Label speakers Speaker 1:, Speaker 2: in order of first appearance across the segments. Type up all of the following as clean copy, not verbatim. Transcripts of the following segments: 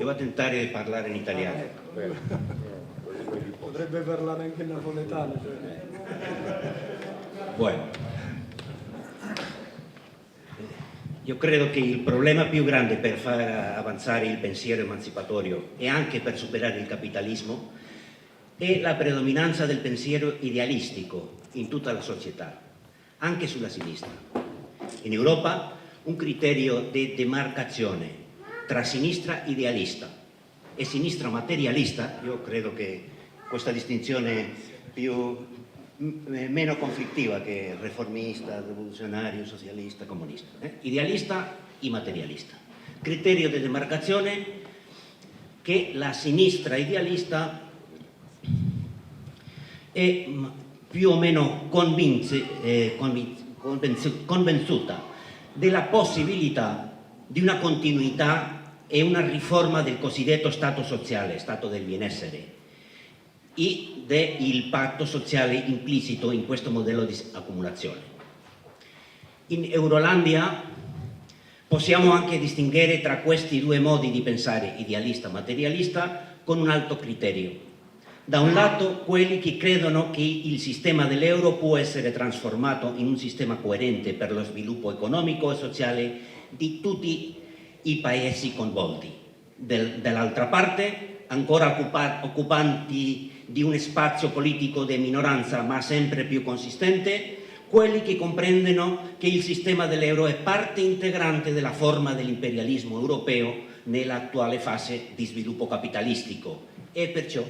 Speaker 1: devo tentare di parlare in italiano.
Speaker 2: Potrebbe parlare anche in napoletano.
Speaker 1: Bueno. Io credo che il problema più grande per far avanzare il pensiero emancipatorio e anche per superare il capitalismo è la predominanza del pensiero idealistico in tutta la società, anche sulla sinistra. In Europa un criterio di demarcazione tra sinistra idealista e sinistra materialista, io credo che questa distinzione meno conflittiva che riformista, rivoluzionario, socialista, comunista, idealista y materialista. Criterio di demarcazione che la sinistra idealista è più o meno convinzuta della possibilità di una continuità e una riforma del cosiddetto Stato sociale, Stato del benessere, e del patto sociale implicito in questo modello di accumulazione. In Eurolandia possiamo anche distinguere tra questi due modi di pensare, idealista-materialista, con un altro criterio. Da un lato, quelli che credono che il sistema dell'euro può essere trasformato in un sistema coerente per lo sviluppo economico e sociale di tutti i paesi coinvolti. Dall'altra parte, ancora occupanti di un spazio politico di minoranza ma sempre più consistente, quelli che comprendono che il sistema dell'euro è parte integrante della forma dell'imperialismo europeo nell'attuale fase di sviluppo capitalistico e perciò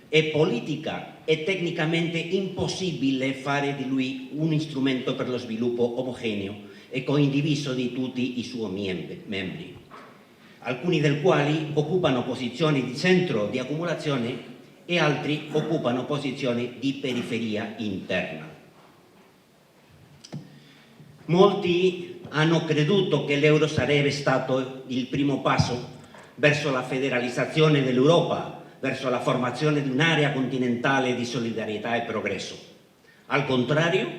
Speaker 1: è politica e tecnicamente impossibile fare di lui un strumento per lo sviluppo omogeneo e condiviso di tutti i suoi membri, alcuni del quali occupano posizioni di centro di accumulazione e altri occupano posizioni di periferia interna. Molti hanno creduto che l'euro sarebbe stato il primo passo verso la federalizzazione dell'Europa, verso la formazione di un'area continentale di solidarietà e progresso. Al contrario,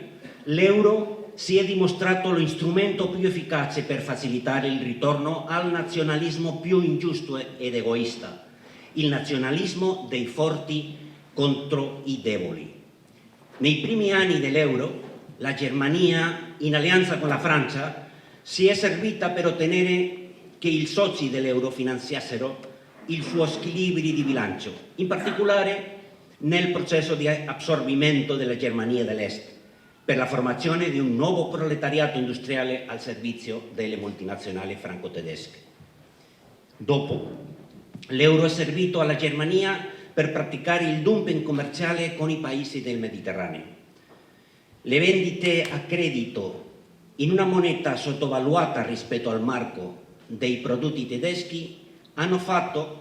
Speaker 1: l'euro si è dimostrato lo strumento più efficace per facilitare il ritorno al nazionalismo più ingiusto ed egoista, il nazionalismo dei forti contro i deboli. Nei primi anni dell'euro, la Germania, in alleanza con la Francia, si è servita per ottenere che i soci dell'euro finanziassero il suo squilibrio di bilancio, in particolare nel processo di assorbimento della Germania dell'Est, per la formazione di un nuovo proletariato industriale al servizio delle multinazionali franco-tedesche. Dopo, l'euro è servito alla Germania per praticare il dumping commerciale con i paesi del Mediterraneo. Le vendite a credito in una moneta sottovaluata rispetto al marco dei prodotti tedeschi hanno fatto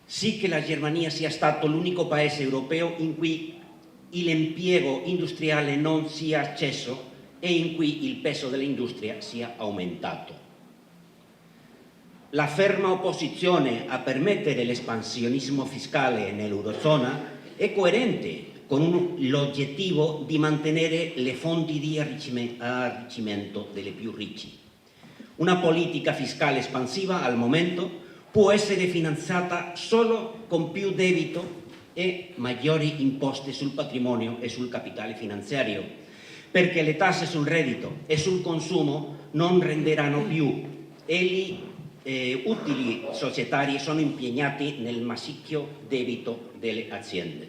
Speaker 1: sì che la Germania sia stato l'unico paese europeo in cui l'impiego industriale non sia sceso e in cui il peso dell'industria sia aumentato. La ferma opposizione a permettere l'espansionismo fiscale nell'Eurozona è coerente con l'obiettivo di mantenere le fonti di arricchimento delle più ricchi. Una politica fiscale espansiva al momento può essere finanziata solo con più debito e maggiori imposte sul patrimonio e sul capitale finanziario, perché le tasse sul reddito e sul consumo non renderanno più e gli utili societari sono impegnati nel massiccio debito delle aziende.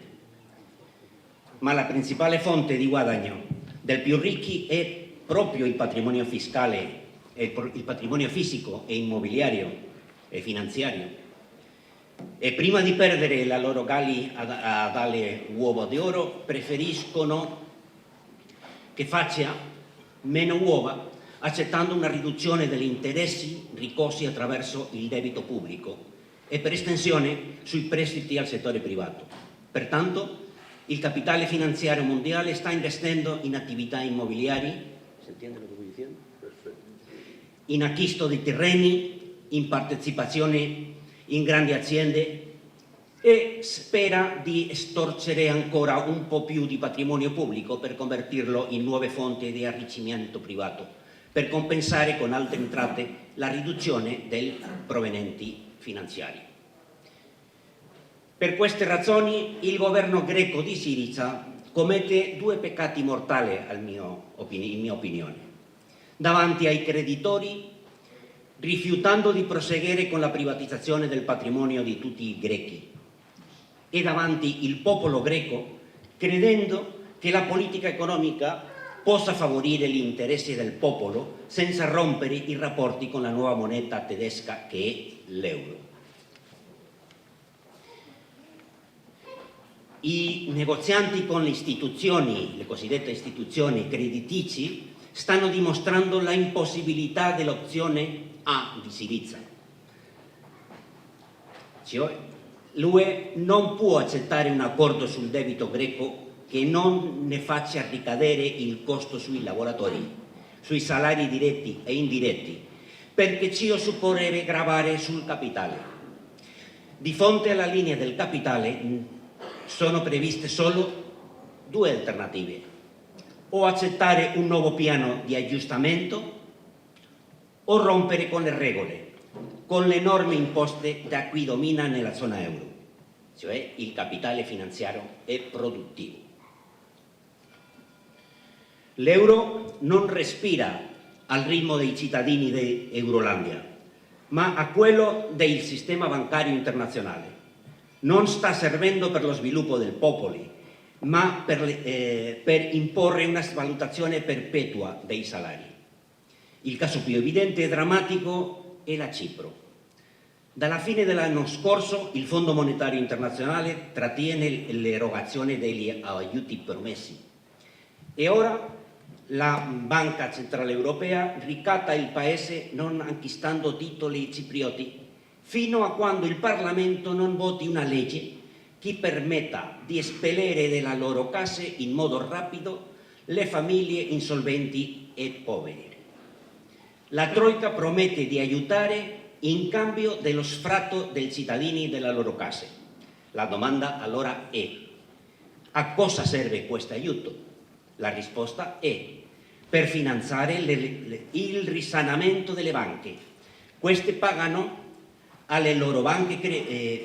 Speaker 1: Ma la principale fonte di guadagno dei più ricchi è proprio il patrimonio fiscale, il patrimonio fisico e immobiliario e finanziario, e prima di perdere la loro gali dalle uova d'oro preferiscono che faccia meno uova accettando una riduzione degli interessi ricossi attraverso il debito pubblico e per estensione sui prestiti al settore privato. Pertanto il capitale finanziario mondiale sta investendo in attività immobiliari, ¿se entiende lo che sto dicendo? In acquisto di terreni, in partecipazione in grandi aziende e spera di estorcere ancora un po' più di patrimonio pubblico per convertirlo in nuove fonti di arricchimento privato, per compensare con altre entrate la riduzione dei proventi finanziari. Per queste ragioni il governo greco di Syriza commette due peccati mortali in mia opinione. Davanti ai creditori, rifiutando di proseguire con la privatizzazione del patrimonio di tutti i grechi, e davanti il popolo greco, credendo che la politica economica possa favorire gli interessi del popolo senza rompere i rapporti con la nuova moneta tedesca che è l'euro. I negozianti con le istituzioni, le cosiddette istituzioni creditizie, stanno dimostrando la impossibilità dell'opzione A di Syriza. Cioè, l'UE non può accettare un accordo sul debito greco che non ne faccia ricadere il costo sui lavoratori, sui salari diretti e indiretti, perché ciò supporrebbe gravare sul capitale. Di fronte alla linea del capitale sono previste solo due alternative: o accettare un nuovo piano di aggiustamento o rompere con le regole, con le norme imposte da chi domina nella zona euro, cioè il capitale finanziario e produttivo. L'euro non respira al ritmo dei cittadini di Eurolandia, ma a quello del sistema bancario internazionale. Non sta servendo per lo sviluppo del popolo, ma per imporre una svalutazione perpetua dei salari. Il caso più evidente e drammatico è la Cipro. Dalla fine dell'anno scorso il Fondo Monetario Internazionale trattiene l'erogazione degli aiuti promessi e ora la Banca Centrale Europea ricatta il paese non acquistando titoli ciprioti fino a quando il Parlamento non voti una legge che permetta di espellere dalle loro case in modo rapido le famiglie insolventi e povere. La Troika promette di aiutare in cambio dello sfratto dei cittadini delle loro case. La domanda allora è: a cosa serve questo aiuto? La risposta è: per finanziare il risanamento delle banche. Queste pagano alle loro banche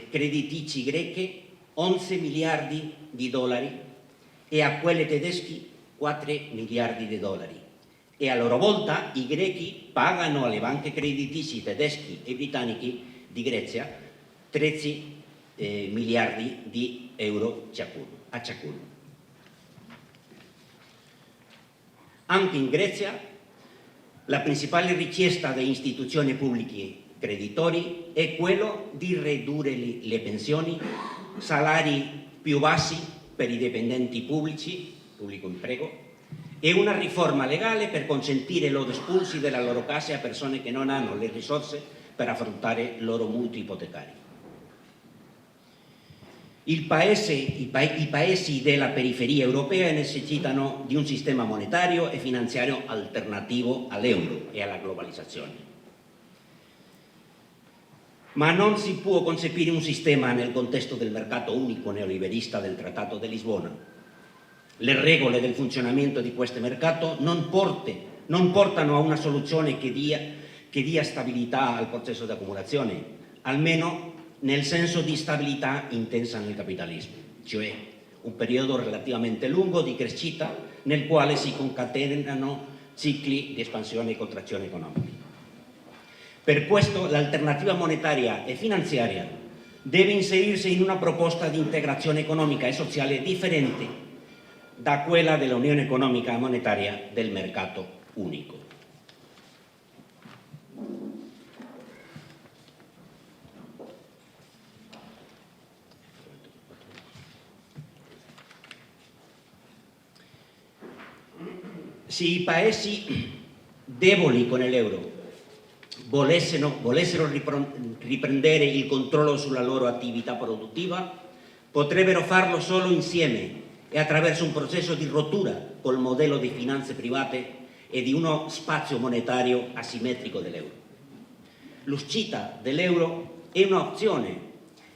Speaker 1: creditizie greche 11 miliardi di dollari e a quelle tedesche 4 miliardi di dollari. E a loro volta i grechi pagano alle banche creditizie tedesche e britanniche di Grecia 13 miliardi di euro a ciascuno. Anche in Grecia la principale richiesta delle istituzioni pubbliche creditori è quello di ridurre le pensioni, salari più bassi per i dipendenti pubblici, pubblico impiego, e una riforma legale per consentire loro espulsi dalle loro case a persone che non hanno le risorse per affrontare i loro mutui ipotecari. I paesi della periferia europea necessitano di un sistema monetario e finanziario alternativo all'euro e alla globalizzazione. Ma non si può concepire un sistema nel contesto del mercato unico neoliberista del Trattato di Lisbona. Le regole del funzionamento di questo mercato non portano a una soluzione che dia stabilità al processo di accumulazione, almeno nel senso di stabilità intensa nel capitalismo, cioè un periodo relativamente lungo di crescita nel quale si concatenano cicli di espansione e contrazione economica. Per questo l'alternativa monetaria e finanziaria deve inserirsi in una proposta di integrazione economica e sociale differente da quella dell'Unione Economica e Monetaria del mercato unico. Se i paesi deboli con l'euro volessero riprendere il controllo sulla loro attività produttiva, potrebbero farlo solo insieme e attraverso un processo di rottura col modello di finanze private e di uno spazio monetario asimmetrico dell'euro. L'uscita dell'euro è un'opzione,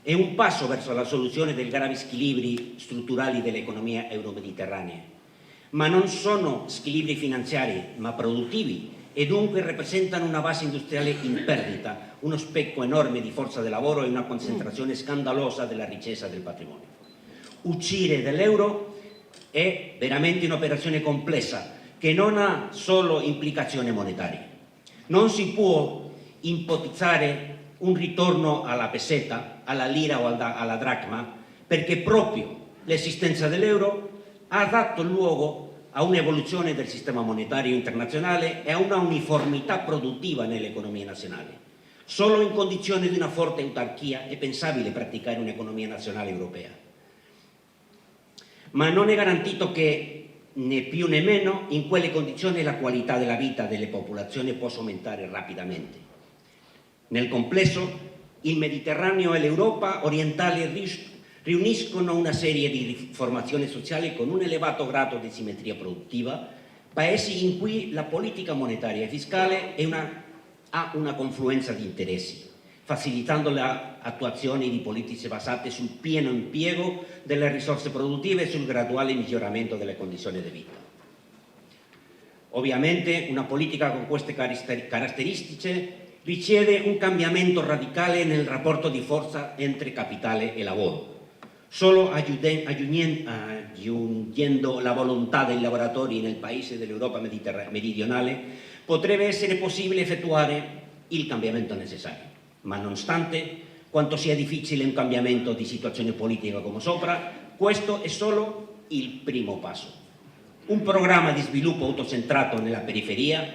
Speaker 1: è un passo verso la soluzione dei gravi squilibri strutturali dell'economia euromediterranea, ma non sono squilibri finanziari, ma produttivi e dunque rappresentano una base industriale in perdita, uno specchio enorme di forza del lavoro e una concentrazione scandalosa della ricchezza del patrimonio. Uscire dall'euro è veramente un'operazione complessa che non ha solo implicazioni monetarie. Non si può ipotizzare un ritorno alla peseta, alla lira o alla dracma, perché proprio l'esistenza dell'euro ha dato luogo a un'evoluzione del sistema monetario internazionale e a una uniformità produttiva nell'economia nazionale. Solo in condizioni di una forte autarchia è pensabile praticare un'economia nazionale europea. Ma non è garantito che né più né meno in quelle condizioni la qualità della vita delle popolazioni possa aumentare rapidamente. Nel complesso, il Mediterraneo e l'Europa orientale riuniscono una serie di formazioni sociali con un elevato grado di simmetria produttiva, paesi in cui la politica monetaria e fiscale ha una confluenza di interessi, facilitando l'attuazione di politiche basate sul pieno impiego delle risorse produttive e sul graduale miglioramento delle condizioni di vita. Ovviamente una politica con queste caratteristiche richiede un cambiamento radicale nel rapporto di forza entre capitale e lavoro. Solo aggiungendo la volontà dei lavoratori nel paese dell'Europa meridionale potrebbe essere possibile effettuare il cambiamento necessario. Ma nonostante quanto sia difficile un cambiamento di situazione politica come sopra, questo è solo il primo passo. Un programma di sviluppo autocentrato nella periferia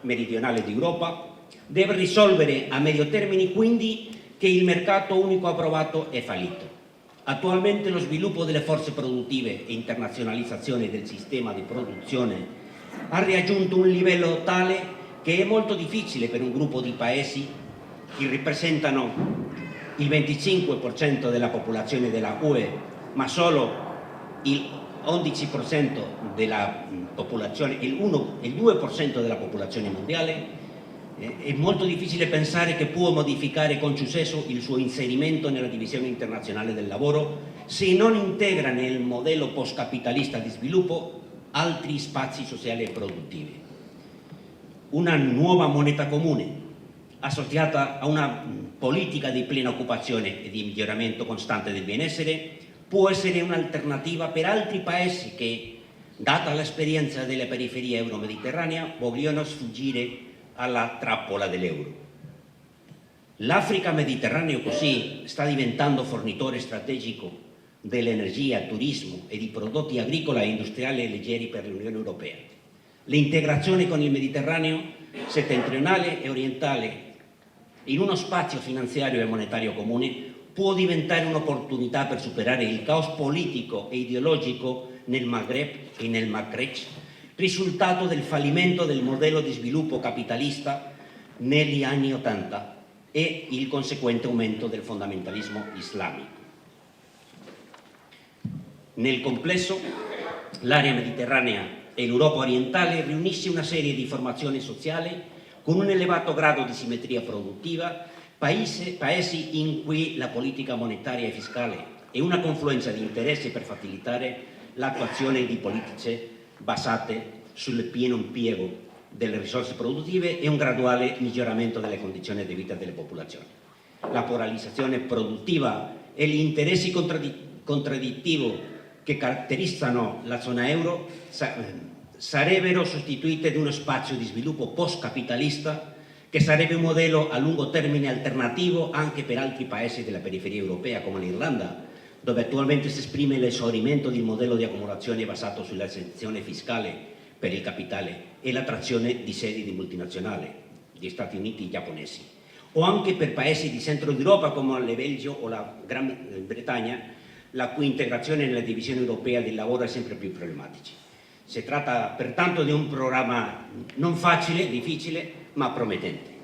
Speaker 1: meridionale d'Europa deve risolvere a medio termine quindi che il mercato unico approvato è fallito. Attualmente lo sviluppo delle forze produttive e internazionalizzazione del sistema di produzione ha raggiunto un livello tale che è molto difficile per un gruppo di paesi che rappresentano il 25% della popolazione della UE, ma solo il 11% della popolazione, il 2% della popolazione mondiale. È molto difficile pensare che può modificare con successo il suo inserimento nella divisione internazionale del lavoro se non integra nel modello post-capitalista di sviluppo altri spazi sociali e produttivi. Una nuova moneta comune associata a una politica di piena occupazione e di miglioramento costante del benessere può essere un'alternativa per altri paesi che, data l'esperienza delle periferie euro-mediterranea, vogliono sfuggire alla trappola dell'euro. L'Africa mediterranea così sta diventando fornitore strategico dell'energia, turismo e di prodotti agricoli e industriali leggeri per l'Unione Europea. L'integrazione con il Mediterraneo settentrionale e orientale in uno spazio finanziario e monetario comune può diventare un'opportunità per superare il caos politico e ideologico nel Maghreb e nel Maghreb, risultato del fallimento del modello di sviluppo capitalista negli anni '80 e il conseguente aumento del fondamentalismo islamico. Nel complesso, l'area mediterranea e l'Europa orientale riunisce una serie di formazioni sociali con un elevato grado di simmetria produttiva, paesi in cui la politica monetaria e fiscale e una confluenza di interessi per facilitare l'attuazione di politiche basate sul pieno impiego delle risorse produttive e un graduale miglioramento delle condizioni di vita delle popolazioni. La polarizzazione produttiva e gli interessi contraddittivi che caratterizzano la zona euro sarebbero sostituite da uno spazio di sviluppo post-capitalista che sarebbe un modello a lungo termine alternativo anche per altri paesi della periferia europea come l'Irlanda, dove attualmente si esprime l'esaurimento del modello di accumulazione basato sulla esenzione fiscale per il capitale e l'attrazione di sedi di multinazionali, gli Stati Uniti e giapponesi, o anche per paesi di centro d'Europa come il Belgio o la Gran Bretagna, la cui integrazione nella divisione europea del lavoro è sempre più problematica. Si tratta pertanto di un programma non facile, difficile, ma promettente.